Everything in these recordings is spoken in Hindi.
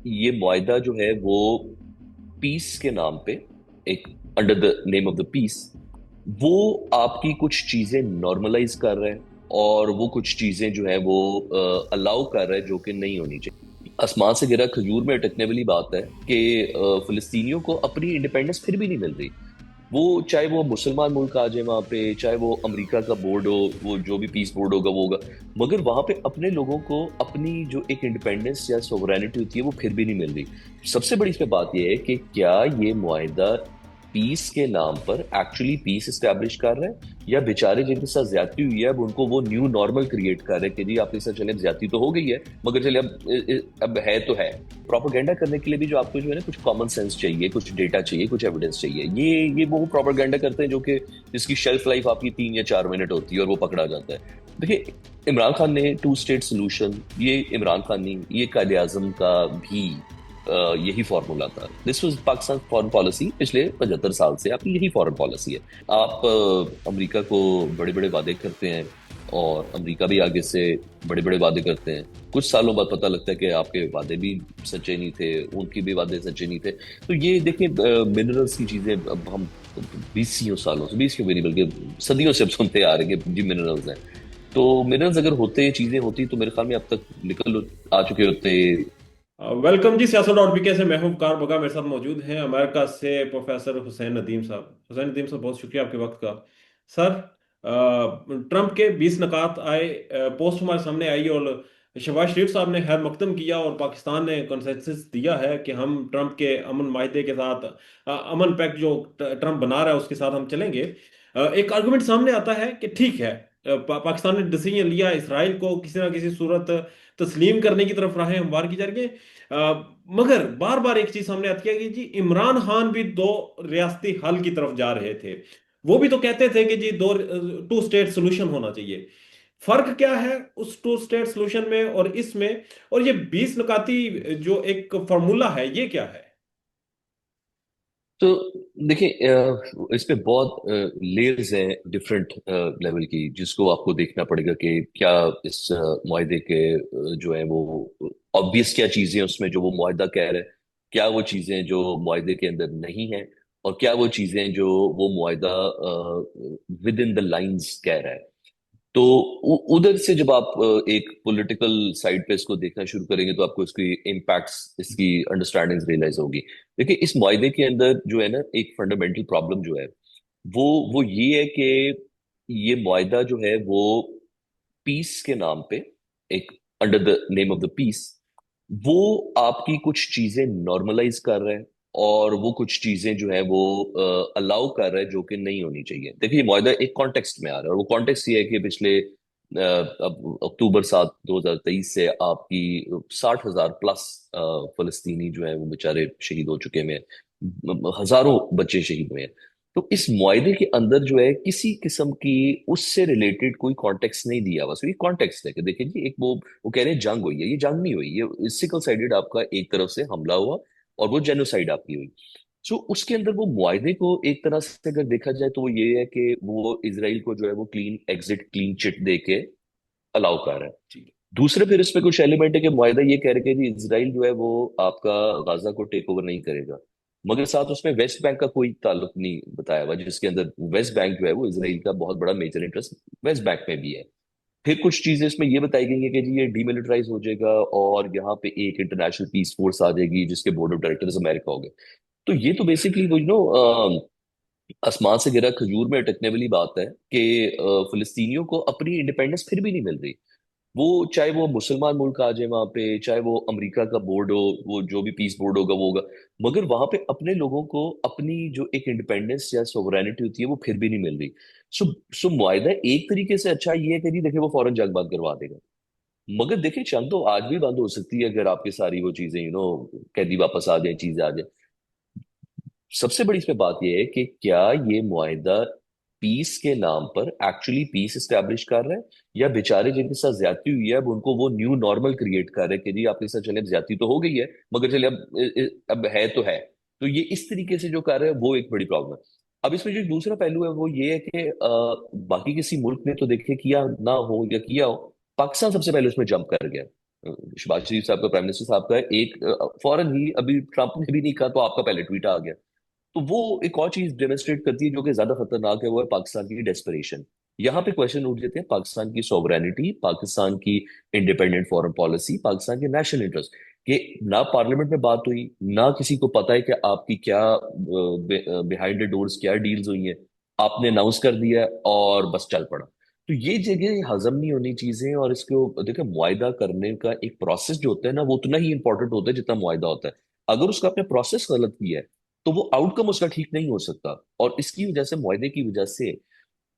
ये मुआहदा जो है वो पीस के नाम पे, एक under the name of the piece, वो आपकी कुछ चीजें नॉर्मलाइज कर रहा है और वो कुछ चीजें जो है वो अलाउ कर रहा है जो कि नहीं होनी चाहिए। आसमान से गिरा खजूर में अटकने वाली बात है कि फिलिस्तीनियों को अपनी इंडिपेंडेंस फिर भी नहीं मिल रही। वो चाहे वो मुसलमान मुल्क आ जाए वहां पे, चाहे वो अमेरिका का बोर्ड हो, वो जो भी पीस बोर्ड होगा वो होगा, मगर वहां पे अपने लोगों को अपनी जो एक इंडिपेंडेंस या सोवरेनिटी होती है वो फिर भी नहीं मिल रही। सबसे बड़ी इसमें बात यह है कि क्या ये मुआहिदा पीस के नाम पर एक्चुअली पीस एस्टेब्लिश कर रहे हैं, या बेचारे जिनके साथ ज्यादती हुई है अब उनको वो न्यू नॉर्मल क्रिएट कर रहे हैं कि जी आपके साथ चले, अब ज्यादती तो हो गई है मगर चले अब है तो है। प्रोपागेंडा करने के लिए भी जो आपको जो है ना कुछ कॉमन सेंस चाहिए, कुछ डेटा चाहिए, कुछ एविडेंस चाहिए। ये वो प्रोपागेंडा करते हैं जो कि जिसकी शेल्फ लाइफ आपकी 3 या 4 मिनट होती है और वो पकड़ा जाता है। देखिए, इमरान खान ने टू स्टेट सोल्यूशन, ये इमरान खान ने, ये कायदे आजम का भी यही फॉर्मूला था। This was Pakistan foreign policy पिछले 75 साल से आपकी यही फॉरेन पॉलिसी है। आप अमेरिका को बड़े बड़े वादे करते हैं और अमेरिका भी आगे से बड़े बड़े वादे करते हैं। कुछ सालों बाद पता लगता है कि आपके वादे भी सच्चे नहीं थे, उनकी भी वादे सच्चे नहीं थे। तो ये देखिए, मिनरल्स की चीजें अब हम 20 सालों से, 20 क्यों भी नहीं बल्कि सदियों से अब सुनते आ रहे हैं कि जी मिनरल्स हैं। तो मिनरल्स अगर होते, चीजें होती, तो मेरे ख्याल में अब तक निकल आ चुके होते। वेलकम जी सियासत डॉट बीके से मैं हूं कार बगा। मेरे साथ मौजूद हैं अमेरिका से प्रोफेसर हुसैन नदीम साहब। हुसैन नदीम साहब, बहुत शुक्रिया आपके वक्त का। सर, ट्रंप के 20 नकात आए, पोस्ट हमारे सामने आई और शहबाज शरीफ साहब ने खैर मकदम किया और पाकिस्तान ने कंसेंसस दिया है कि हम ट्रंप के अमन माहिदे के साथ, अमन पैक्ट जो ट्रंप बना रहा है उसके साथ हम चलेंगे। एक आर्गुमेंट सामने आता है कि ठीक है, पाकिस्तान ने डिसीजन लिया, इसराइल को किसी ना किसी सूरत तस्लीम करने की तरफ राहें हमवार की जा रही है। मगर बार बार एक चीज सामने आती है कि जी इमरान खान भी दो रियासती हल की तरफ जा रहे थे। वो भी तो कहते थे कि जी दो टू स्टेट सोल्यूशन होना चाहिए। फर्क क्या है उस टू स्टेट सोल्यूशन में और इसमें? और ये 20 नुकाती जो एक फॉर्मूला है, ये क्या है? तो देखिए, इस पे बहुत लेयर्स हैं डिफरेंट लेवल की, जिसको आपको देखना पड़ेगा कि क्या इस मुआहदे के जो है वो ऑब्वियस क्या चीजें हैं उसमें जो वो मुआहदा कह रहा है, क्या वो चीजें जो मुआहदे के अंदर नहीं है, और क्या वो चीजें जो वो मुआहदा विद इन द लाइंस कह रहा है। तो उधर से जब आप एक पॉलिटिकल साइड पे इसको देखना शुरू करेंगे तो आपको इसकी इम्पैक्ट्स, इसकी अंडरस्टैंडिंग रियलाइज होगी। देखिए, इस मुआहदे के अंदर जो है ना एक फंडामेंटल प्रॉब्लम जो है वो वो ये है कि ये मुआहदा जो है वो पीस के नाम पे, एक under the name of the piece, वो आपकी कुछ चीजें नॉर्मलाइज कर रहा है और वो कुछ चीजें जो है वो अलाउ कर रहा है जो कि नहीं होनी चाहिए। देखिए, ये मुआहदा एक कॉन्टेक्स्ट में आ रहा है और वो कॉन्टेक्स्ट ये है कि पिछले अब अक्टूबर 7 2023 से आपकी 60,000 प्लस फलस्तीनी जो है वो बेचारे शहीद हो चुके हैं, हजारों बच्चे शहीद हुए हैं। तो इस मुआहदे के अंदर जो है किसी किस्म की उससे रिलेटेड कोई कॉन्टेक्स्ट नहीं दिया हुआ। सिर्फ ये कॉन्टेक्स्ट है कि देखिए जी, एक वो कह रहे हैं जंग हुई है, ये जंग नहीं हुई, ये सिकल साइडेड आपका एक तरफ से हमला हुआ और वो जेनोसाइड आपकी हुई। सो उसके अंदर वो मुआहदे को एक तरह से अगर देखा जाए तो वो ये है कि वो इसराइल को जो है वो क्लीन एग्जिट, क्लीन चिट दे के अलाउ कर रहा है। जी। दूसरे फिर इसमें कुछ एलिमेंट है कि मुआहदा ये कह रहे हैं कि इसराइल जो है वो आपका गाजा को टेक ओवर नहीं करेगा, मगर साथ उसमें वेस्ट बैंक का कोई ताल्लुक नहीं बताया हुआ, जिसके अंदर वेस्ट बैंक जो है वो इसराइल का बहुत बड़ा मेजर इंटरेस्ट वेस्ट बैंक में भी है। फिर कुछ चीजें इसमें ये बताई गई है कि जी ये डीमिलिटराइज हो जाएगा और यहाँ पे एक इंटरनेशनल पीस फोर्स आ जाएगी जिसके बोर्ड ऑफ डायरेक्टर्स अमेरिका हो गए। तो ये तो बेसिकली वो आसमान से गिरा खजूर में अटकने वाली बात है कि फिलिस्तीनियों को अपनी इंडिपेंडेंस फिर भी नहीं मिल रही। वो चाहे वो मुसलमान मुल्क आ जाए वहां पे, चाहे वो अमेरिका का बोर्ड हो, वो जो भी पीस बोर्ड होगा वो होगा, मगर वहां पे अपने लोगों को अपनी जो एक इंडिपेंडेंस या सोवरेनिटी होती है वो फिर भी नहीं मिल रही। सो सो मुआहदा एक तरीके से अच्छा ये है कि जी देखिए वो फौरन जंग बंद करवा देगा, मगर देखिए जंग तो आज भी बंद हो सकती है अगर आपकी सारी वो चीजें कैदी वापस आ जाए, चीजें आ जाए। सबसे बड़ी इसमें बात यह है कि क्या ये मुआहिदा पीस के नाम पर एक्चुअली पीस एस्टेब्लिश कर रहा है, या बेचारे जिनके साथ ज्यादती हुई है अब उनको वो न्यू नॉर्मल क्रिएट कर रहे हैं कि जी आपके साथ चले, अब ज्यादती तो हो गई है मगर चले अब है तो है। तो ये इस तरीके से जो कर रहे हैं वो एक बड़ी प्रॉब्लम है। अब इसमें जो दूसरा पहलू है वो ये है कि बाकी किसी मुल्क ने तो देखे किया ना हो या किया हो, पाकिस्तान सबसे पहले उसमें जंप कर गया। शहबाज शरीफ साहब का, प्राइम मिनिस्टर साहब का है, एक फौरन ही अभी ट्रंप ने भी नहीं कहा तो आपका पहले ट्वीट आ गया। तो वो एक और चीज डेमोन्स्ट्रेट करती है जो कि ज्यादा खतरनाक है, वो है पाकिस्तान की डेस्परेशन। यहाँ पे क्वेश्चन उठ जाते हैं पाकिस्तान की सॉवरेनिटी, पाकिस्तान की इंडिपेंडेंट फॉरेन पॉलिसी, पाकिस्तान के नेशनल इंटरेस्ट, कि ना पार्लियामेंट में बात हुई, ना किसी को पता है कि आपकी क्या बिहाइंड द डोर्स क्या डील्स हुई हैं। आपने अनाउंस कर दिया है और बस चल पड़ा। तो ये जगह हजम नहीं होनी चीजें, और इसको देखिए, मुआयदा करने का एक प्रोसेस जो होता है ना, वो उतना ही इंपॉर्टेंट होता है जितना मुआयदा होता है। अगर उसका आपने प्रोसेस गलत किया है तो वो आउटकम उसका ठीक नहीं हो सकता। और इसकी वजह से, मुआहदे की वजह से,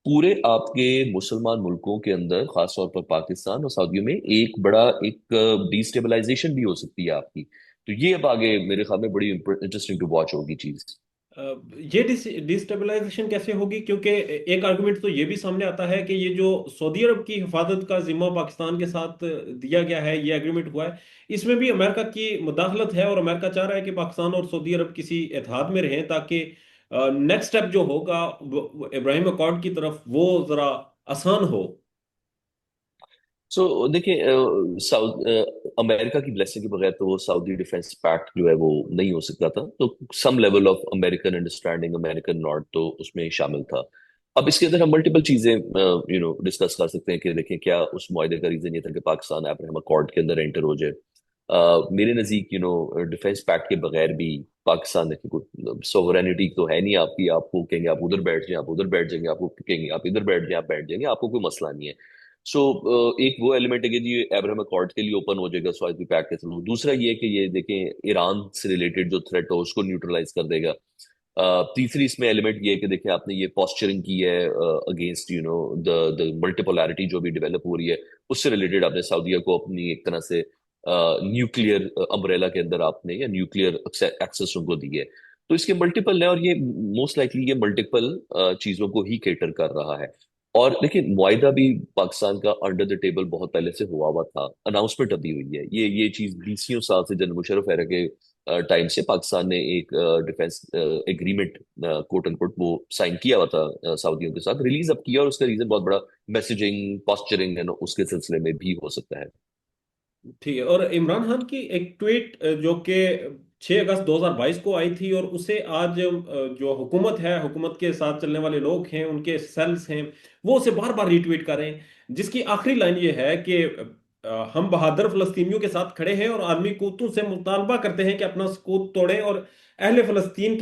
पूरे आपके मुसलमान मुल्कों के अंदर, खासतौर पर पाकिस्तान और सऊदीयों में, एक बड़ा एक डिस्टेबलाइजेशन भी हो सकती है आपकी। तो ये अब आगे मेरे ख्याल में बड़ी इंटरेस्टिंग टू वॉच होगी चीज। अ, ये डिस्टेबलाइजेशन कैसे होगी? क्योंकि एक आर्गुमेंट तो ये भी सामने आता है कि ये जो सऊदी अरब की हिफाजत का जिम्मा पाकिस्तान के साथ दिया गया है, ये एग्रीमेंट हुआ है, इसमें भी अमेरिका की मुदाखलत है, और अमेरिका चाह रहा है कि पाकिस्तान और सऊदी अरब किसी इत्तेहाद में रहें, ताकि नेक्स्ट स्टेप जो होगा वो इब्राहिम अकॉर्ड की तरफ, वो जरा आसान हो। सो देखिए, अमेरिका की ब्लेसिंग के बगैर तो सऊदी डिफेंस पैक्ट जो है वो नहीं हो सकता था। तो some level of American understanding, American not तो उसमें शामिल था। अब इसके अंदर हम मल्टीपल चीजें डिस्कस कर सकते हैं कि देखें, क्या उस मुआहदे का रीजन ये था कि पाकिस्तान अब्राहम अकॉर्ड के अंदर एंटर हो जाए। मेरे नजदीक डिफेंस पैक्ट के बगैर भी पाकिस्तान, देखिए, कोई सोवरेनिटी तो है नहीं आपकी। आपको कहेंगे आप उधर बैठ जाएं, आप उधर बैठ जाएंगे, आपको कहेंगे आप इधर बैठ जाएं, आप बैठ जाएंगे, आपको कोई मसला नहीं है। सो एक वो एलिमेंट है कि जी अब्राहम अकॉर्ड के लिए ओपन हो जाएगा स्वाइप पैक्ट के थ्रू। दूसरा ये है कि ये देखें, ईरान से रिलेटेड जो थ्रेट हो उसको न्यूट्रलाइज कर देगा। तीसरी इसमें एलिमेंट ये है कि देखिए, आपने ये पोस्चरिंग की है अगेंस्ट द द मल्टीपोलैरिटी जो भी डेवलप हो रही है, उससे रिलेटेड आपने सऊदीया को अपनी एक तरह से न्यूक्लियर अम्ब्रेला के अंदर आपने, या न्यूक्लियर एक्सेस उनको दी है। तो इसके मल्टीपल है, और ये मोस्ट लाइकली ये मल्टीपल चीजों को ही केटर कर रहा है। और देखिए, मुआहिदा भी पाकिस्तान का अंडर द टेबल बहुत पहले से हुआ हुआ था, अनाउंसमेंट अभी हुई है। ये चीज 20 साल से, जनरल मुशर्रफ एरा के टाइम से पाकिस्तान ने एक डिफेंस एग्रीमेंट, कोट अनकोट, वो साइन किया हुआ था सऊदियों के साथ, रिलीज अब किया, और उसका रीजन बहुत बड़ा मैसेजिंग, पॉस्चरिंग उसके सिलसिले में भी हो सकता है। ठीक है। और इमरान खान की एक ट्वीट जो कि 6 अगस्त 2022 को आई थी, और उसे आज जो हुकूमत है, हुकूमत के साथ चलने वाले लोग हैं, उनके सेल्स हैं, वो उसे बार बार रीट्वीट कर रहे हैं, जिसकी आखिरी लाइन ये है कि हम बहादुर फलस्तीनियों के साथ खड़े हैं और आर्मी कूतों से मुतालबा करते हैं कि अपना सकूत तोड़ें, और अहले फलस्तीन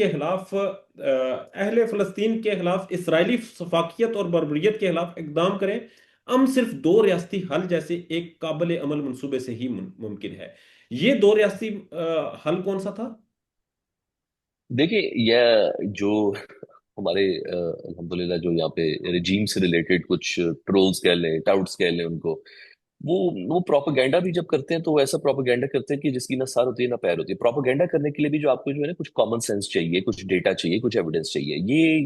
के खिलाफ इसराइली सफाकियत और बर्बरियत के खिलाफ इकदाम करें। हम सिर्फ दो रियासती हल जैसे एक काबिल अमल मंसूबे से ही मुमकिन है। ये दो रियासती हल कौन सा था? देखिए, यह जो हमारे अल्हम्दुलिल्लाह जो यहाँ पे रिजीम से रिलेटेड कुछ ट्रोल्स कह लें, टाउट्स कह लें उनको, वो प्रोपेगेंडा भी जब करते हैं तो वो ऐसा प्रोपेगेंडा करते हैं कि जिसकी ना सर होती है ना पैर होती है। प्रोपेगेंडा करने के लिए भी जो आपको जो है ना, कुछ कॉमन सेंस चाहिए, कुछ डेटा चाहिए, कुछ एविडेंस चाहिए।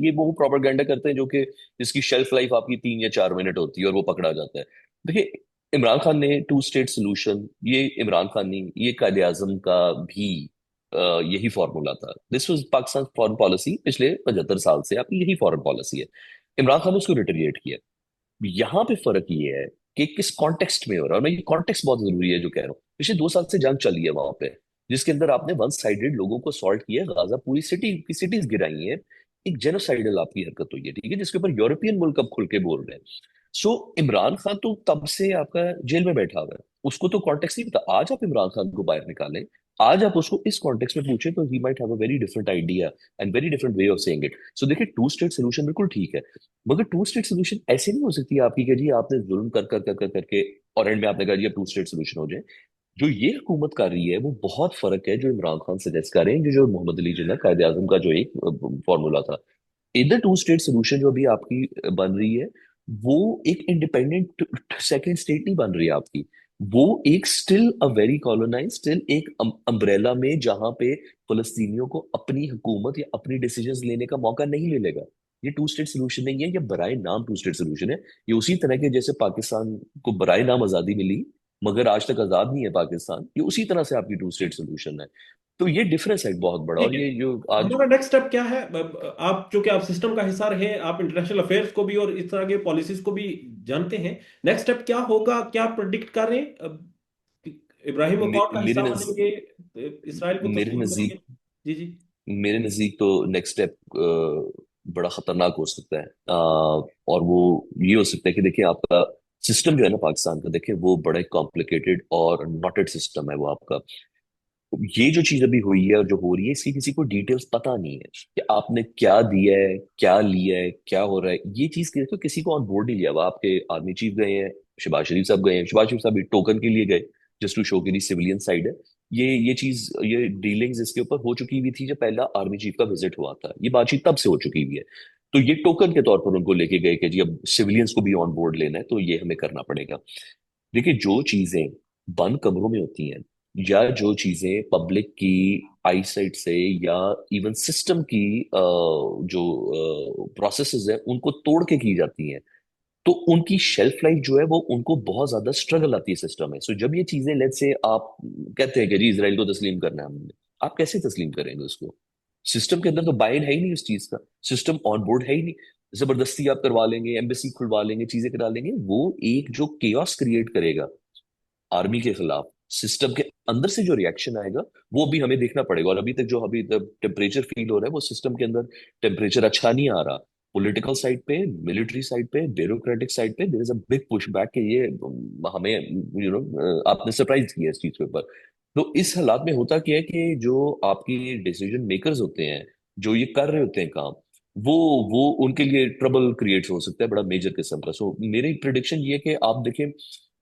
ये वो प्रोपेगेंडा करते हैं जो कि जिसकी शेल्फ लाइफ आपकी 3 या 4 मिनट होती है और वो पकड़ा जाता है। देखिए, इमरान खान ने टू स्टेट सोल्यूशन, ये इमरान खान ने, ये कायदे आजम का भी यही फॉर्मूला था। This was Pakistan foreign policy पिछले 75 साल से आपकी यही फॉरेन पॉलिसी है। इमरान खान ने उसको रिटरिएट किया। यहाँ पे फर्क ये है कि किस कॉन्टेक्स्ट में हो रहा है, और मैं, ये कॉन्टेक्स्ट बहुत जरूरी है जो कह रहा हूँ। पिछले 2 साल से जंग चली है वहां पे, जिसके अंदर आपने वन साइडेड लोगों को असॉल्ट किया है, गाजा पूरी सिटी की सिटीज गिराई हैं। एक जेनोसाइडल आपकी हरकत हुई है, ठीक है, जिसके ऊपर यूरोपियन मुल्क अब खुल के बोल रहे हैं। सो इमरान खान तो तब से आपका जेल में बैठा हुआ है, उसको तो कॉन्टेक्स्ट नहीं पता। आज आप इमरान खान को बाहर निकालें, आज आप उसको इस कॉन्टेक्स्ट में पूछें, तो he might have a very different idea and very different way of saying it. So देखिए, टू स्टेट सोल्यूशन बिल्कुल ठीक है, मगर टू स्टेट सोल्यूशन ऐसे नहीं हो सकती आपकी कि जी आपने जुल्म कर कर कर कर करके और एंड में आपने कहा जी अब टू स्टेट सोल्यूशन हो जाए। जो ये हुकूमत कर रही है वो बहुत फर्क है जो इमरान खान सजेस्ट कर रहे हैं, जो जो मोहम्मद अली जिन्ना कायदे आजम का जो एक फॉर्मूला था। इधर टू स्टेट सोल्यूशन जो अभी आपकी बन रही है, वो एक इंडिपेंडेंट सेकेंड स्टेट नहीं बन रही है आपकी। वो एक still a very colonize, still एक अम्ब्रेला में, जहां पे फलस्तीनियों को अपनी हुकूमत या अपनी डिसीजंस लेने का मौका नहीं मिलेगा। ये टू स्टेट सोल्यूशन नहीं है, ये बराए नाम टू स्टेट सोल्यूशन है। ये उसी तरह के जैसे पाकिस्तान को बराए नाम आजादी मिली मगर आज तक आजाद नहीं है पाकिस्तान, ये उसी तरह से आपकी टू स्टेट सोल्यूशन है। तो ये डिफरेंस है एक बहुत बड़ा। ठीक और है। ये जो आज, हमारा नेक्स्ट स्टेप क्या है? आप चूंकि आप सिस्टम का हिस्सा रहे, आप इंटरनेशनल अफेयर्स को भी और इस तरह के पॉलिसीज को भी जानते हैं, नेक्स्ट स्टेप क्या होगा, क्या प्रिडिक्ट कर रहे हैं? इब्राहिम अकॉर्ड का मेरे हिस्सा नज बनेंगे, इसराइल को मेरे तस्लीम करेंगे? नजदीक जी जी। मेरे नजदीक तो नेक्स्ट स्टेप बड़ा खतरनाक हो सकता है। और वो ये हो सकता है कि देखिए आपका सिस्टम जो है ना पाकिस्तान का, देखिए वो बड़ा कॉम्प्लिकेटेड और नॉटेड सिस्टम है वो आपका। ये जो चीज अभी हुई है और जो हो रही है, इसकी किसी को डिटेल्स पता नहीं है कि आपने क्या दिया है, क्या लिया है, क्या हो रहा है। ये चीज देखो किसी को ऑन बोर्ड नहीं लिया हुआ। आपके आर्मी चीफ गए हैं, शहबाज शरीफ साहब गए हैं, शहबाज शरीफ साहब भी टोकन के लिए गए, जस्ट टू शो की सिविलियन साइड है। ये चीज, ये डीलिंग्स इसके ऊपर हो चुकी हुई थी जब पहला आर्मी चीफ का विजिट हुआ था। ये बातचीत तब से हो चुकी हुई है। तो ये टोकन के तौर पर उनको लेके गए कि जी अब सिविलियंस को भी ऑन बोर्ड लेना है, तो ये हमें करना पड़ेगा। देखिए जो चीजें बंद कमरों में होती हैं, या जो चीजें पब्लिक की आईसाइट से या इवन सिस्टम की जो प्रोसेसेस है उनको तोड़ के की जाती हैं, तो उनकी शेल्फ लाइफ जो है वो उनको बहुत ज्यादा स्ट्रगल आती है सिस्टम में। सो जब ये चीजें लेट से आप कहते हैं कि जी इसराइल को तस्लीम करना है हमने, आप कैसे तस्लीम करेंगे उसको? सिस्टम के अंदर तो बाइन है ही नहीं उस चीज का, सिस्टम ऑन बोर्ड है ही नहीं। जबरदस्ती आप करवा लेंगे, एम्बेसी खुलवा लेंगे, चीजें करा लेंगे, वो एक जो केओस क्रिएट करेगा आर्मी के खिलाफ, सिस्टम के अंदर से जो रिएक्शन आएगा, वो भी हमें देखना पड़ेगा। और अभी तक जो अभी टेम्परेचर फील हो रहा है वो सिस्टम के अंदर टेम्परेचर अच्छा नहीं आ रहा। पॉलिटिकल साइड पे, मिलिट्री साइड पे, ब्यूरोक्रेटिक साइड पे there is a big push back कि ये हमें आपने सरप्राइज किया इस चीज के ऊपर। तो इस हालात में होता क्या है कि जो आपकी डिसीजन मेकर्स होते हैं, जो ये कर रहे होते हैं काम, वो वो उनके लिए ट्रबल क्रिएट हो सकता है बड़ा मेजर किस्म का। सो मेरी प्रिडिक्शन ये है कि आप देखें,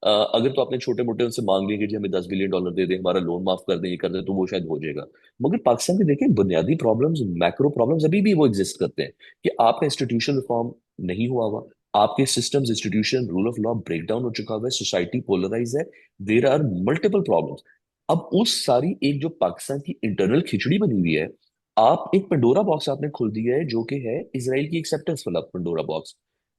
अगर तो आपने छोटे मोटे उनसे मांग लिया कि जी हमें $10 बिलियन दे दें, हमारा लोन माफ कर दें, ये कर दें, तो वो शायद हो जाएगा। मगर पाकिस्तान के देखें बुनियादी प्रॉब्लम्स, मैक्रो प्रॉब्लम्स अभी भी वो एग्जिस्ट करते हैं कि आपका इंस्टीट्यूशन रिफॉर्म नहीं हुआ हुआ, आपके systems, institution, rule of law break down हो चुका हुआ है, सोसाइटी पोलराइज है, देर आर मल्टीपल प्रॉब्लम्स। अब उस सारी एक जो पाकिस्तान की इंटरनल खिचड़ी बनी हुई है, आप एक पंडोरा बॉक्स आपने खोल दिया है जो कि है इसराइल की एक्सेप्टेंस वाला पंडोरा बॉक्स।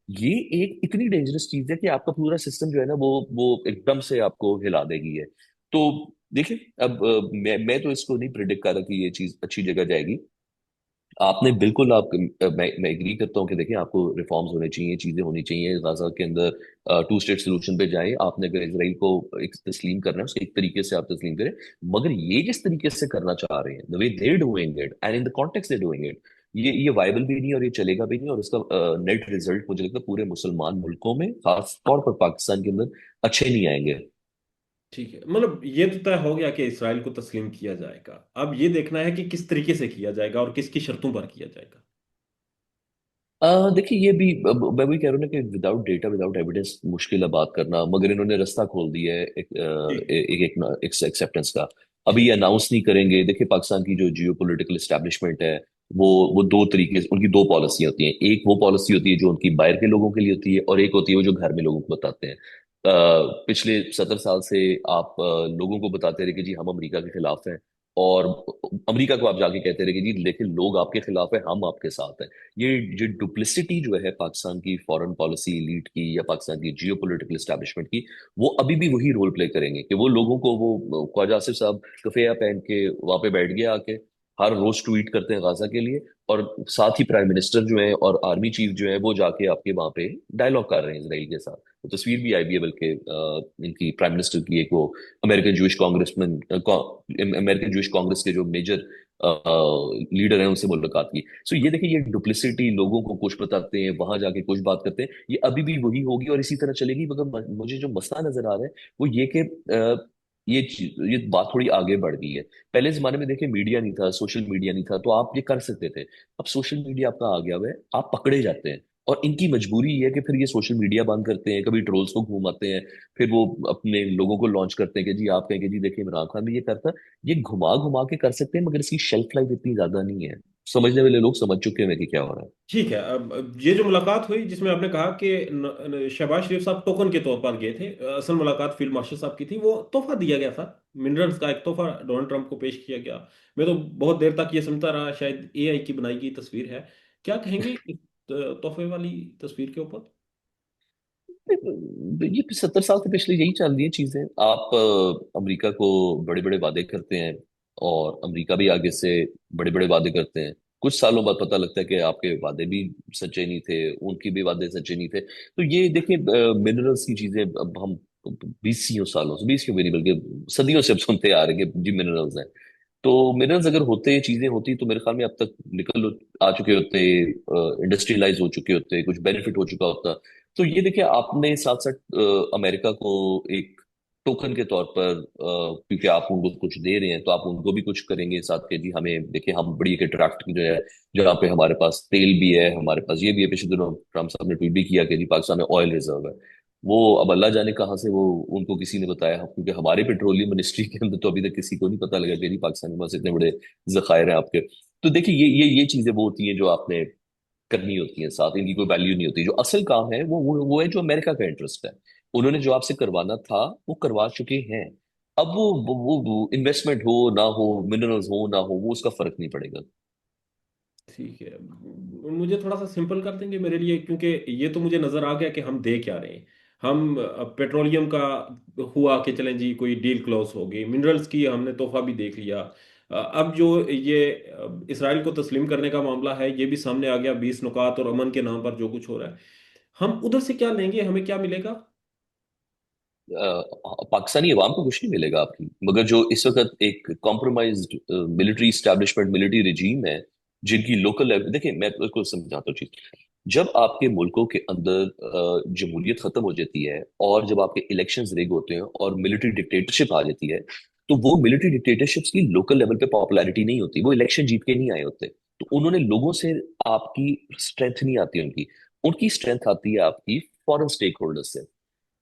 ये एक इतनी डेंजरस चीज है कि आपका पूरा सिस्टम जो है ना वो एकदम से आपको हिला देगी है। तो देखिए अब मैं तो इसको नहीं प्रिडिक्ट कर रहा कि ये चीज अच्छी जगह जाएगी। आपने बिल्कुल, मैं एग्री करता हूँ कि देखिए आपको रिफॉर्म्स होने चाहिए, चीजें होनी चाहिए गाजा के अंदर। टू स्टेट सोल्यूशन पे जाए, आपने अगर इसराइल को एक तस्लीम करना है उसको एक तरीके से आप तस्लीम करें। मगर ये जिस तरीके से करना चाह रहे हैं, the way they doing it and in the context they doing it, ये वायबल भी नहीं और ये चलेगा भी नहीं। और इसका नेट रिजल्ट मुझे लगता है पूरे मुसलमान मुल्कों में, खास तौर पर पाकिस्तान के अंदर, अच्छे नहीं आएंगे। ठीक है, मतलब ये तो तय हो गया कि इसराइल को तस्लीम किया जाएगा। अब ये देखना है कि किस तरीके से किया जाएगा और किसकी शर्तों पर किया जाएगा। देखिए ये भी मैं वही कह रहा हूँ ना कि विदाउट डेटा, विदाउट एविडेंस मुश्किल है बात करना। मगर इन्होंने रास्ता खोल दिया है ठीक एक एक्सेप्टेंस का। अभी ठीक। ये अनाउंस नहीं करेंगे। देखिए पाकिस्तान की जो जियो पोलिटिकल एस्टेब्लिशमेंट है, वो दो तरीके से, उनकी दो पॉलिसी होती हैं। एक वो पॉलिसी होती है जो उनकी बाहर के लोगों के लिए होती है, और एक होती है वो जो घर में लोगों को बताते हैं। पिछले 70 साल से आप लोगों को बताते रहे कि जी हम अमेरिका के खिलाफ हैं, और अमेरिका को आप जाके कहते रहे कि जी देखिए लोग आपके खिलाफ है, हम आपके साथ हैं। ये जो डुप्लिसिटी जो है पाकिस्तान की फॉरेन पॉलिसी एलीट की या पाकिस्तान की जियो पोलिटिकल एस्टेब्लिशमेंट की, वो अभी भी वही रोल प्ले करेंगे कि वो लोगों को, वो ख्वाजा आसिफ साहब कफेया पहन के वहां पे बैठ गया आके, हर रोज ट्वीट करते हैं गाजा के लिए, और साथ ही प्राइम मिनिस्टर जो है और आर्मी चीफ जो है वो जाके आपके वहां पे डायलॉग कर रहे हैं इसराइल के साथ। तो तस्वीर भी आई भी है बल्कि इनकी प्राइम मिनिस्टर की, एक वो American Jewish congressman, American Jewish Congress के जो मेजर लीडर हैं उनसे मुलाकात की। सो ये देखिए, ये डुप्लिसिटी, लोगों को कुछ बताते हैं, वहां जाके कुछ बात करते हैं, ये अभी भी वही होगी और इसी तरह चलेगी। मगर मुझे जो मसला नजर आ रहा है वो ये कि ये बात थोड़ी आगे बढ़ गई है। पहले जमाने में देखिए मीडिया नहीं था, सोशल मीडिया नहीं था, तो आप ये कर सकते थे। अब सोशल मीडिया आपका आ गया हुआ है, आप पकड़े जाते हैं। और इनकी मजबूरी ये है कि फिर ये सोशल मीडिया बंद करते हैं, कभी ट्रोल्स को घुमाते हैं, फिर वो अपने लोगों को लॉन्च करते हैं कि जी आप कहेंगे जी देखिए इमरान खान भी ये करता है। ये घुमा घुमा के कर सकते हैं, मगर इसकी शेल्फ लाइफ इतनी ज्यादा नहीं है। समझने वाले लोग समझ चुके हैं कि क्या हो रहा है। ठीक है, अब ये जो मुलाकात हुई जिसमें आपने कहा कि शहबाज शरीफ साहब टोकन के तौर पर गए थे, असल मुलाकात फील्ड मार्शल साहब की थी, वो तोहफा दिया गया था, मिनरल्स का एक तोहफा डोनाल्ड ट्रंप को पेश किया गया। मैं तो बहुत देर तक ये समझता रहा शायद एआई की बनाई गई तस्वीर है। क्या कहेंगे इस तोहफे वाली तस्वीर के ऊपर? ये 70 साल से पिछले यही चल रही है चीजें। आप अमेरिका को बड़े बड़े वादे करते हैं, और अमेरिका भी आगे से बड़े बड़े वादे करते हैं। कुछ सालों बाद पता लगता है कि आपके वादे भी सच्चे नहीं थे, उनकी भी वादे सच्चे नहीं थे। तो ये देखिए मिनरल्स की चीजें अब हम बीसियों सालों से, 20 क्यों भी नहीं बल्कि सदियों से अब सुनते आ रहे हैं कि जी मिनरल्स हैं। तो मिनरल्स अगर होते, चीजें होती, तो मेरे ख्याल में अब तक निकल आ चुके होते, इंडस्ट्रियलाइज हो चुके होते, कुछ बेनिफिट हो चुका होता। तो ये देखिए, आपने साथ साथ अमेरिका को एक टोकन के तौर पर, क्योंकि आप उनको कुछ दे रहे हैं तो आप उनको भी कुछ करेंगे साथ के, जी हमें देखिए हम बड़ी एक ड्राफ्ट जो है, जहाँ पे हमारे पास तेल भी है, हमारे पास ये भी है। पिछले दिनों ट्रम्प साहब ने ट्वीट भी किया कि जी पाकिस्तान में ऑयल रिजर्व है। वो अब अल्लाह जाने कहाँ से वो उनको किसी ने बताया, क्योंकि हमारे पेट्रोलियम मिनिस्ट्री के अंदर तो अभी तक किसी को नहीं पता लगा कि जी पाकिस्तान के पास इतने बड़े जखायर हैं आपके। तो देखिए, ये चीजें वो होती हैं जो आपने करनी होती हैं, साथ इनकी कोई वैल्यू नहीं होती। जो असल काम है वो है जो अमेरिका का इंटरेस्ट है। उन्होंने जो आपसे करवाना था वो करवा चुके हैं। अब वो इन्वेस्टमेंट हो ना हो, मिनरल्स हो ना हो, वो उसका फर्क नहीं पड़ेगा। ठीक है, मुझे थोड़ा सा सिंपल कर देंगे मेरे लिए, क्योंकि ये तो मुझे नजर आ गया कि हम दे क्या रहे हैं। हम पेट्रोलियम का हुआ कि चलें जी, कोई डील क्लोज हो गई, मिनरल्स की हमने तोहफा भी देख लिया। अब जो ये इसराइल को तस्लीम करने का मामला है, ये भी सामने आ गया, 20 नुकात और अमन के नाम पर जो कुछ हो रहा है, हम उधर से क्या लेंगे, हमें क्या मिलेगा? पाकिस्तानी अवाम को कुछ नहीं मिलेगा आपकी, मगर जो इस वक्त एक compromised military establishment, military regime है, जिनकी लोकल लेवल, देखिए मैं आपको समझाता हूँ चीज। जब आपके मुल्कों के अंदर जमहूरियत खत्म हो जाती है, और जब आपके इलेक्शंस रिग होते हैं और मिलिट्री डिक्टेटरशिप आ जाती है, तो वो मिलिट्री डिक्टेटरशिप्स की लोकल लेवल पे पॉपुलैरिटी नहीं होती, वो इलेक्शन जीत के नहीं आए होते। तो उन्होंने लोगों से, आपकी स्ट्रेंथ नहीं आती उनकी। उनकी स्ट्रेंथ आती है आपकी फॉरेन स्टेक होल्डर्स से।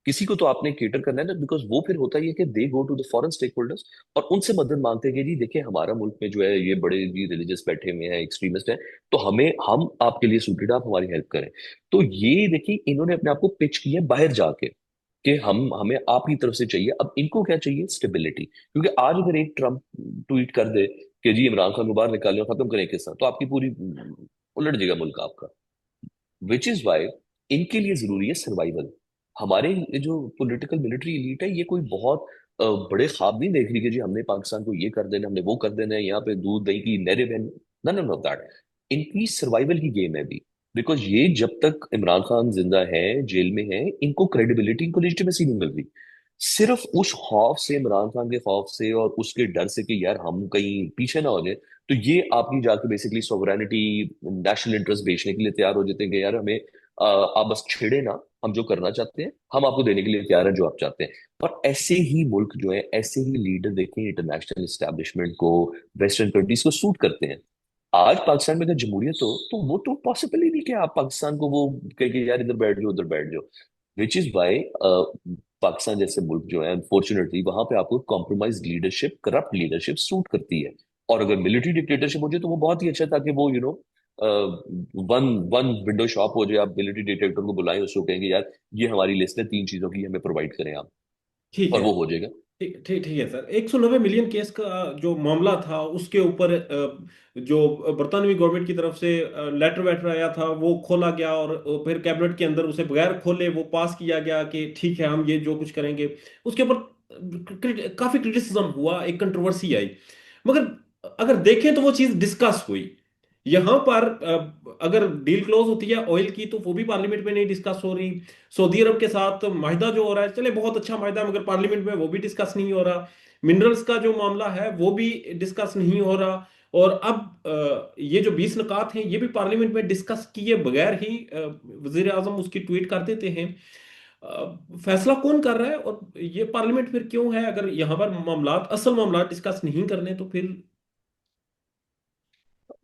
किसी को तो आपने केटर करना है ना, बिकॉज वो फिर होता ही है कि they go to the foreign stakeholders और उनसे मदद मांगते हैं कि जी देखिए हमारा मुल्क में जो है ये बड़े जी रिलीजियस बैठे हुए हैं, एक्सट्रीमिस्ट हैं, तो हम आपके लिए सूटेड, आप हमारी हेल्प करें। तो ये देखिए, इन्होंने अपने आप को पिच किया बाहर जाके कि हमें आप ही तरफ से चाहिए। अब इनको क्या चाहिए? स्टेबिलिटी। क्योंकि आज अगर एक ट्रम्प ट्वीट कर दे कि जी इमरान खान को बाहर निकालें और खत्म करें किस्सा, तो आपकी पूरी उलट जाएगा मुल्क आपका। विच इज वाई इनके लिए जरूरी है सर्वाइवल। हमारे ये जो पॉलिटिकल मिलिट्री एलीट है, ये कोई बहुत बड़े ख्वाब नहीं देख रही कि जी हमने पाकिस्तान को ये कर देना, हमने वो कर देना है, यहाँ पे दूध दही की नहरें बहन। None of that. इनकी सर्वाइवल की गेम है अभी। बिकॉज ये जब तक इमरान खान जिंदा है, जेल में है, इनको क्रेडिबिलिटी, इनको लेजिटिमेसी नहीं मिल रही। सिर्फ उस खौफ से, इमरान खान के खौफ से और उसके डर से कि यार हम कहीं पीछे ना हो जाए, तो ये आपकी जाके बेसिकली सॉवरेनिटी, नेशनल इंटरेस्ट बेचने के लिए तैयार हो जाते हैं कि यार हमें आप बस छेड़े ना, हम जो करना चाहते हैं हम आपको देने के लिए तैयार हैं जो आप चाहते हैं। और ऐसे ही मुल्क जो है, ऐसे ही लीडर देखें इंटरनेशनल एस्टेब्लिशमेंट को, वेस्टर्न कंट्रीज को सूट करते हैं। आज पाकिस्तान में अगर जमहूरियत हो तो वो तो पॉसिबल ही नहीं कि आप पाकिस्तान को वो कहे कि यार इधर बैठ जाओ उधर बैठ जाओ। विच इज वाई पाकिस्तान जैसे मुल्क जो है, अनफॉर्चुनेटली वहां पे आपको compromise leadership, corrupt leadership suit करती है। और अगर मिलिट्री डिक्टेटरशिप हो जाए तो वो बहुत ही अच्छा था कि वो वन वन विंडो शॉप हो जाए, आप मिलिट्री डिक्टेटर को बुलाएं, उसको कहेंगे यार ये हमारी लिस्ट है 3 चीजों की, हमें प्रोवाइड करें आप, ठीक और है। वो हो जाएगा। ठीक ठीक ठीक है सर, 190 मिलियन केस का जो मामला था, उसके ऊपर जो बरतानवी गवर्नमेंट की तरफ से लेटर वेटर आया था, वो खोला गया, और फिर कैबिनेट के अंदर उसे बगैर खोले वो पास किया गया कि ठीक है हम ये जो कुछ करेंगे। उसके ऊपर काफी क्रिटिसिज्म हुआ, एक कंट्रोवर्सी आई। मगर अगर देखें तो वो चीज डिस्कस हुई। यहां पर अगर डील क्लोज होती है ऑयल की, तो वो भी पार्लियामेंट में नहीं डिस्कस हो रही। सऊदी अरब के साथ माहिदा जो हो रहा है, चले बहुत अच्छा माहिदा है, मगर पार्लियामेंट में वो भी डिस्कस नहीं हो रहा। मिनरल्स का जो मामला है वो भी डिस्कस नहीं हो रहा। और अब ये जो 20 नुकात हैं, ये भी पार्लियामेंट में डिस्कस किए बगैर ही वजीर आजम उसकी ट्वीट कर देते हैं। फैसला कौन कर रहा है, और ये पार्लियामेंट फिर क्यों है? अगर यहाँ पर मामलात, असल मामलात डिस्कस नहीं करने, तो फिर।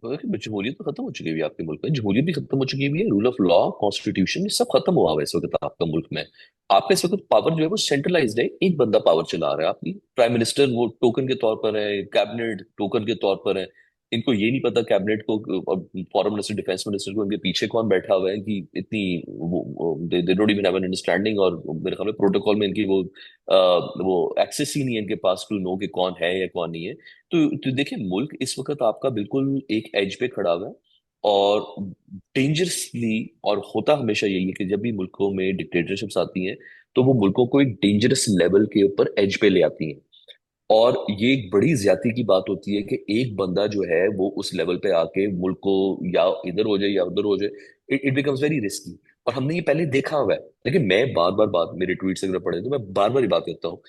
देखिए, जमहूरियत तो खत्म हो चुकी है अभी आपके मुल्क में, जमहूरियत भी खत्म हो चुकी हुई है, रूल ऑफ लॉ, कॉन्स्टिट्यूशन, ये सब खत्म हुआ हुआ है इस वक्त आपका मुल्क में। आपका इस वक्त पावर जो है वो सेंट्रलाइज्ड है, एक बंदा पावर चला रहा है। आपकी प्राइम मिनिस्टर वो टोकन के तौर पर है, कैबिनेट टोकन के तौर पर है। इनको ये नहीं पता कैबिनेट को और फॉरेन मिनिस्टर, डिफेंस मिनिस्टर को, इनके पीछे कौन बैठा हुआ है, कि इतनी they don't even have an understanding. और मेरे ख्याल में प्रोटोकॉल में इनकी वो एक्सेस ही नहीं है इनके पास टू नो कि कौन है या कौन नहीं है। तो देखिए, मुल्क इस वक्त आपका बिल्कुल एक एज पे खड़ा हुआ है, और डेंजरसली। और होता हमेशा यही है कि जब भी मुल्कों में डिक्टेटरशिप्स आती हैं, तो वो मुल्कों को एक डेंजरस लेवल के ऊपर एज पे ले आती हैं। और ये एक बड़ी ज्यादती की बात होती है कि एक बंदा जो है वो उस लेवल पे आके मुल्क को या इधर हो जाए या उधर हो जाए, इट बिकम्स वेरी रिस्की। और हमने ये पहले देखा हुआ है। लेकिन मैं बार बार बात, मेरे ट्वीट्स अगर पढ़े तो मैं बार बार ये बात करता हूँ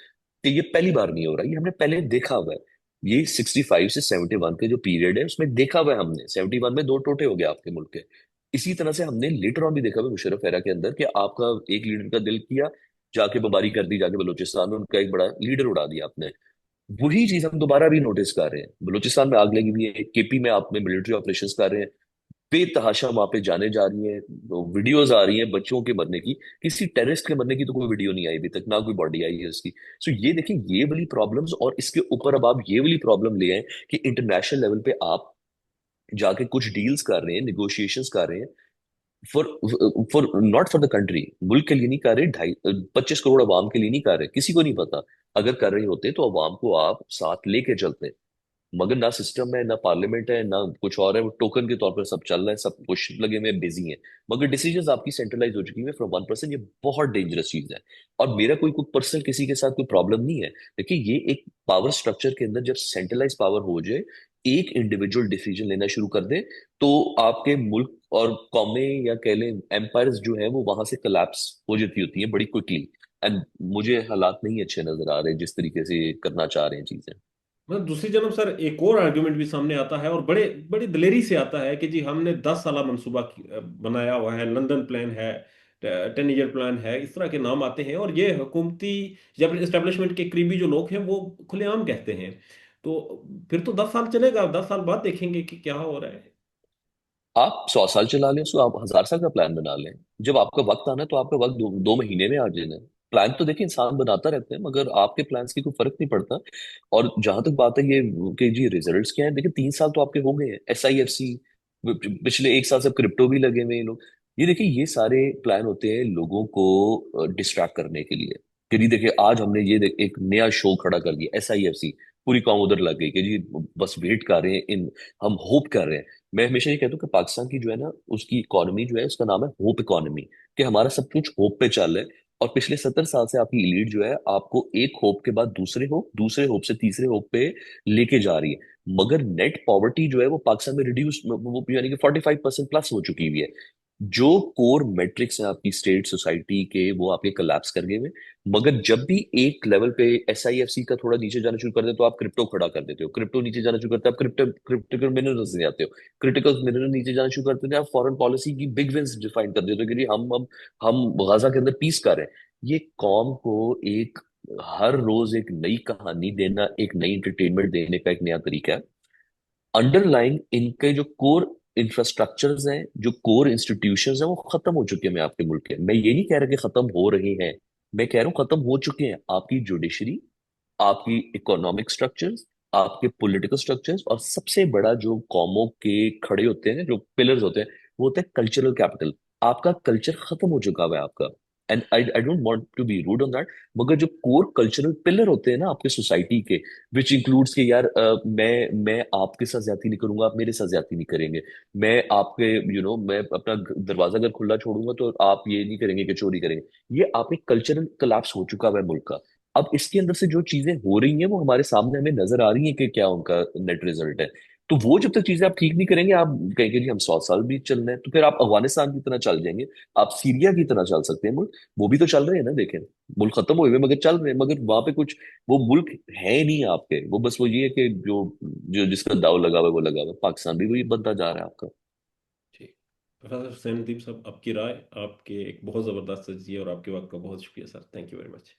कि ये पहली बार नहीं हो रहा, ये हमने पहले देखा हुआ है। ये 65 से 71 के जो पीरियड है उसमें देखा हुआ है हमने। 71 में दो टोटे हो गए आपके मुल्क के। इसी तरह से हमने लेटर ऑन भी देखा हुआ है मुशर्रफ एरा के अंदर कि आपका एक लीडर का दिल किया, जाके बमबारी कर दी, जाके बलूचिस्तान में उनका एक बड़ा लीडर उड़ा दिया आपने। वही चीज हम दोबारा भी नोटिस कर रहे हैं, बलूचिस्तान में आग लगी हुई है, केपी में आप में मिलिट्री ऑपरेशंस कर रहे हैं, बेतहाशा वहां पे जाने जा रही है, वीडियोस आ रही हैं बच्चों के मरने की। किसी टेररिस्ट के मरने की तो कोई वीडियो नहीं आई अभी तक, ना कोई बॉडी आई है उसकी। सो ये देखिए, ये वाली प्रॉब्लम्स, और इसके ऊपर अब आप ये वाली प्रॉब्लम ले आए कि इंटरनेशनल लेवल पे आप जाके कुछ डील्स कर रहे हैं, निगोशिएशंस कर रहे हैं for for not for the country, मुल्क के लिए नहीं कर रहे, 25 करोड़ अवाम के लिए नहीं कर रहे, किसी को नहीं पता। अगर कर रहे होते तो अवाम को आप साथ लेके चलते। मगर ना सिस्टम है, ना पार्लियामेंट है, ना कुछ और है, वो टोकन के तौर पर सब चल रहा है, सब कुछ लगे हुए बिजी है। मगर डिसीजंस आपकी सेंट्रलाइज हो चुकी है फ्रॉम 1%। ये बहुत डेंजरस चीज है। और मेरा कोई कोई पर्सनल किसी के साथ कोई प्रॉब्लम नहीं है। देखिए, ये एक पावर स्ट्रक्चर के अंदर जब सेंट्रलाइज पावर हो जाए, एक इंडिविजुअल डिसीजन लेना शुरू कर दे, तो आपके मुल्क और कौमें या कह लें एम्पायर्स जो है वो वहां से कोलैप्स हो जाती होती है बड़ी क्विकली। एंड मुझे हालात नहीं अच्छे नजर आ रहे जिस तरीके से करना चाह रहे हैं चीजें। मतलब दूसरी जन्म सर एक और आर्गुमेंट भी सामने आता है, और बड़े बड़ी दलेरी से आता है कि जी हमने 10 साल मंसूबा बनाया हुआ है, लंदन प्लान है, 10 ईयर प्लान है, इस तरह के नाम आते हैं, और ये हुकूमती या फिर इस्टेब्लिशमेंट के करीबी जो लोग हैं वो खुलेआम कहते हैं। तो फिर तो 10 साल चलेगा, 10 साल बाद देखेंगे कि क्या हो रहा है। आप 100 साल चला लें उसको, आप 1000 साल का प्लान बना लें। जब आपका वक्त आना है तो आपका वक्त 2 महीने में आ जाना है। प्लान तो देखिए इंसान बनाता रहता है, मगर आपके प्लान्स की कोई फर्क नहीं पड़ता। और जहां तक बात है ये कि जी रिजल्ट्स क्या है, देखिए 3 साल तो आपके हो गए हैं। SIFC, पिछले 1 साल से क्रिप्टो भी लगे हुए हैं लोग। ये देखिए, ये सारे प्लान होते हैं लोगों को डिस्ट्रैक्ट करने के लिए। कि जी देखिए, आज हमने एक नया शो खड़ा कर दिया, SIFC। पूरी कौम उधर लग गई कि जी बस वेट कर रहे हैं, इन हम होप कर रहे हैं। मैं हमेशा ये कहता हूँ कि पाकिस्तान की जो है ना, उसकी इकोनॉमी जो है उसका नाम है होप इकोनॉमी। कि हमारा सब कुछ होप पे चल रहा है। और पिछले 70 साल से आपकी एलीट जो है आपको एक होप के बाद दूसरे होप, दूसरे होप से तीसरे होप पे लेके जा रही है। मगर नेट पॉवर्टी जो है वो पाकिस्तान में रिड्यूस, वो यानी कि 45% प्लस हो चुकी हुई है। जो कोर मेट्रिक्स हैं आपकी स्टेट सोसाइटी के, वो आपके कोलैप्स कर गए हुए। मगर जब भी एक लेवल पे SIFC का थोड़ा नीचे जाना शुरू कर दे तो आप क्रिप्टो खड़ा कर देते हो, क्रिप्टो नीचे जाना शुरू करते हो आप क्रिप्टिकल मिनरल्स में जाते हो, क्रिटिकल मिनरल नीचे जाना शुरू करते थे आप फॉरेन पॉलिसी की बिग विंस डिफाइन कर देते हो कि जी हम गाजा के अंदर पीस कर रहे हैं। ये कौम को एक हर रोज एक नई कहानी देना, एक नई एंटरटेनमेंट देने का एक नया तरीका है। अंडरलाइन इनके जो कोर इंफ्रास्ट्रक्चर्स हैं, जो कोर इंस्टीट्यूशंस हैं, वो खत्म हो चुके हैं आपके मुल्क के। मैं ये नहीं कह रहा कि खत्म हो रहे हैं, मैं कह रहा हूँ खत्म हो चुके हैं। आपकी जुडिशरी, आपकी इकोनॉमिक स्ट्रक्चर्स, आपके पॉलिटिकल स्ट्रक्चर्स, और सबसे बड़ा जो कौमों के खड़े होते हैं, जो पिलर्स होते हैं, वो होता है कल्चरल कैपिटल। आपका कल्चर खत्म हो चुका हुआ है आपका। And I don't want to be rude on that, मगर जो कोर कल्चरल पिलर होते हैं ना आपके सोसाइटी के, विच इंक्लूड्स कि यार मैं आपके साथ ज्यादती नहीं करूंगा, आप मेरे साथ ज्यादती नहीं करेंगे। मैं आपके मैं अपना दरवाजा अगर खुला छोड़ूंगा तो आप ये नहीं करेंगे कि चोरी करेंगे। ये आप एक कल्चरल कोलैप्स हो चुका है मुल्क का। अब इसके अंदर से जो चीजें हो रही हैं वो हमारे सामने हमें नजर आ रही हैं कि क्या उनका नेट रिजल्ट है। तो वो जब तक चीजें आप ठीक नहीं करेंगे, आप कहेंगे जी हम 100 साल भी चलना है, तो फिर आप अफगानिस्तान की तरह चल जाएंगे, आप सीरिया की तरह चल सकते हैं मुल्क। वो भी तो चल रहे हैं ना, देखें। मुल्क खत्म हुए हुए मगर चल रहे हैं, मगर वहां पे कुछ वो मुल्क है नहीं आपके। वो बस वो ये है कि जो जो जिसका दाव लगा हुआ है वो लगा हुआ है। पाकिस्तान भी वही बनता जा रहा है आपका। ठीक। प्रोफेसर हुसैन नदीम साहब, आपकी राय, आपके एक बहुत ज़बरदस्त तजिए और आपके वक्त का बहुत शुक्रिया sir, thank you very much.